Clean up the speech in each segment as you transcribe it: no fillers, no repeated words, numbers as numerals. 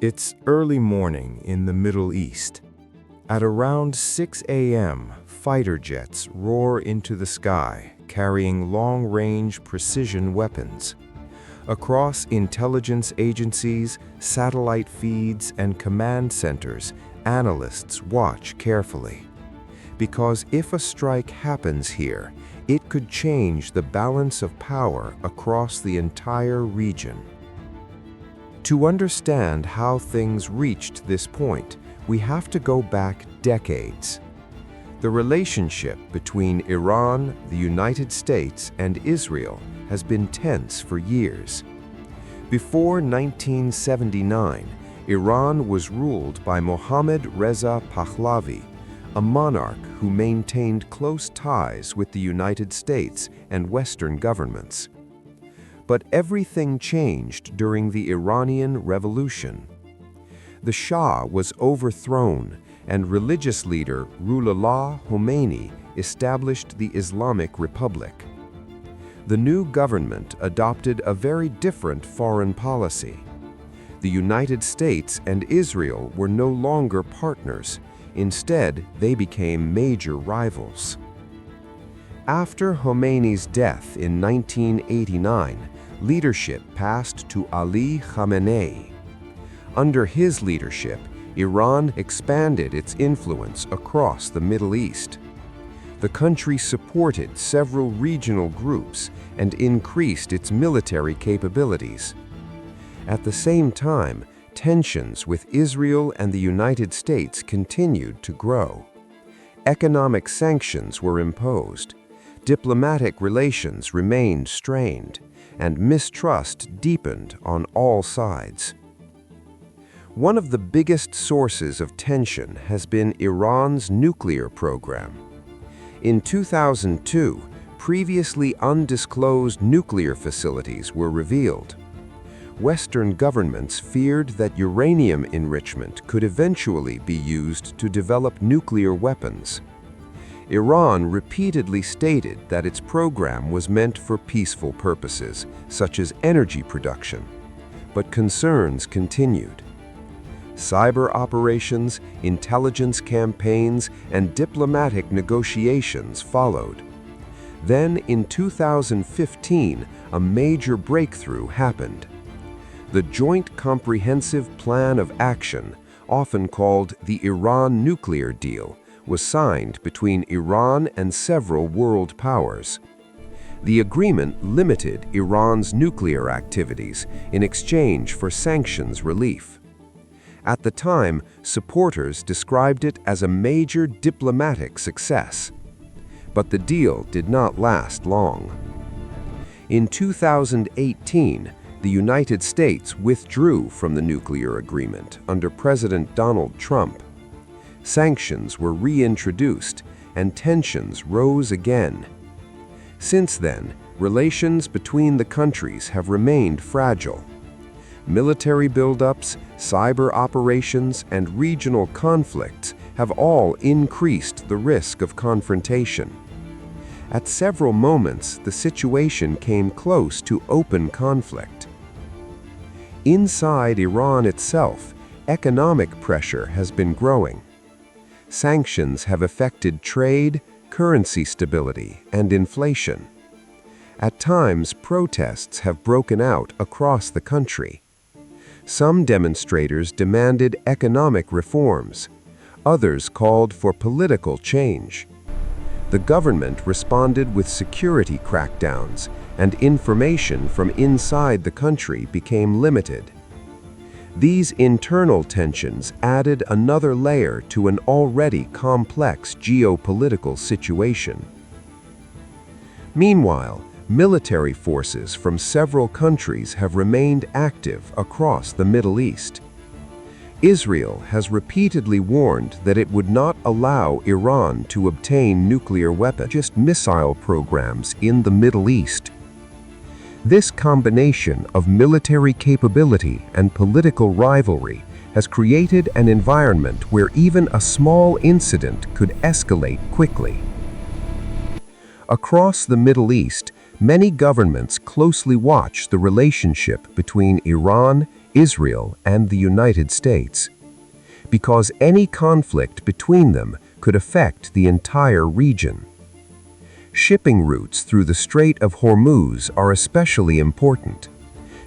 It's early morning in the Middle East. At around 6 a.m., fighter jets roar into the sky, carrying long-range precision weapons. Across intelligence agencies, satellite feeds, and command centers, analysts watch carefully. Because if a strike happens here, it could change the balance of power across the entire region. To understand how things reached this point, we have to go back decades. The relationship between Iran, the United States, and Israel has been tense for years. Before 1979, Iran was ruled by Mohammad Reza Pahlavi, a monarch who maintained close ties with the United States and Western governments. But everything changed during the Iranian Revolution. The Shah was overthrown, and religious leader Ruhollah Khomeini established the Islamic Republic. The new government adopted a very different foreign policy. The United States and Israel were no longer partners. Instead, they became major rivals. After Khomeini's death in 1989, leadership passed to Ali Khamenei. Under his leadership, Iran expanded its influence across the Middle East. The country supported several regional groups and increased its military capabilities. At the same time, tensions with Israel and the United States continued to grow. Economic sanctions were imposed. Diplomatic relations remained strained, and mistrust deepened on all sides. One of the biggest sources of tension has been Iran's nuclear program. In 2002, previously undisclosed nuclear facilities were revealed. Western governments feared that uranium enrichment could eventually be used to develop nuclear weapons. Iran repeatedly stated that its program was meant for peaceful purposes, such as energy production, but concerns continued. Cyber operations, intelligence campaigns, and diplomatic negotiations followed. Then, in 2015, a major breakthrough happened. The Joint Comprehensive Plan of Action, often called the Iran Nuclear Deal, was signed between Iran and several world powers. The agreement limited Iran's nuclear activities in exchange for sanctions relief. At the time, supporters described it as a major diplomatic success. But the deal did not last long. In 2018, the United States withdrew from the nuclear agreement under President Donald Trump. Sanctions were reintroduced, and tensions rose again. Since then, relations between the countries have remained fragile. Military buildups, cyber operations, and regional conflicts have all increased the risk of confrontation. At several moments, the situation came close to open conflict. Inside Iran itself, economic pressure has been growing. Sanctions have affected trade, currency stability, and inflation. At times, protests have broken out across the country. Some demonstrators demanded economic reforms. Others called for political change. The government responded with security crackdowns, and information from inside the country became limited. These internal tensions added another layer to an already complex geopolitical situation. Meanwhile, military forces from several countries have remained active across the Middle East. Israel has repeatedly warned that it would not allow Iran to obtain nuclear weapons, just missile programs in the Middle East. This combination of military capability and political rivalry has created an environment where even a small incident could escalate quickly. Across the Middle East, many governments closely watch the relationship between Iran, Israel and the United States, because any conflict between them could affect the entire region. Shipping routes through the Strait of Hormuz are especially important.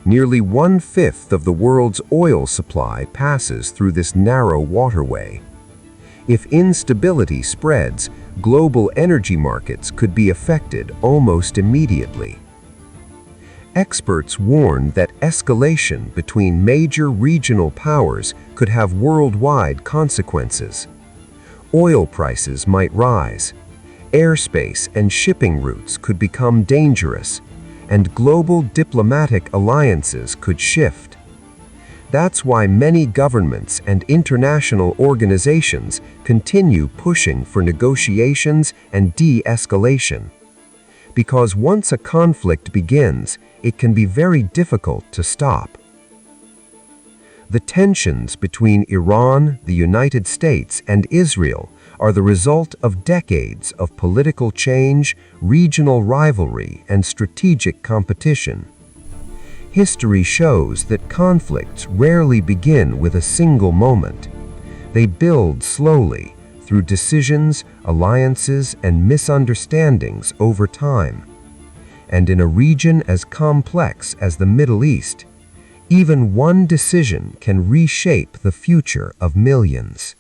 Nearly 1/5 of the world's oil supply passes through this narrow waterway. If instability spreads, global energy markets could be affected almost immediately. Experts warn that escalation between major regional powers could have worldwide consequences. Oil prices might rise, airspace and shipping routes could become dangerous, and global diplomatic alliances could shift. That's why many governments and international organizations continue pushing for negotiations and de-escalation. Because once a conflict begins, it can be very difficult to stop. The tensions between Iran, the United States, and Israel are the result of decades of political change, regional rivalry, and strategic competition. History shows that conflicts rarely begin with a single moment. They build slowly through decisions, alliances, and misunderstandings over time. And in a region as complex as the Middle East, even one decision can reshape the future of millions.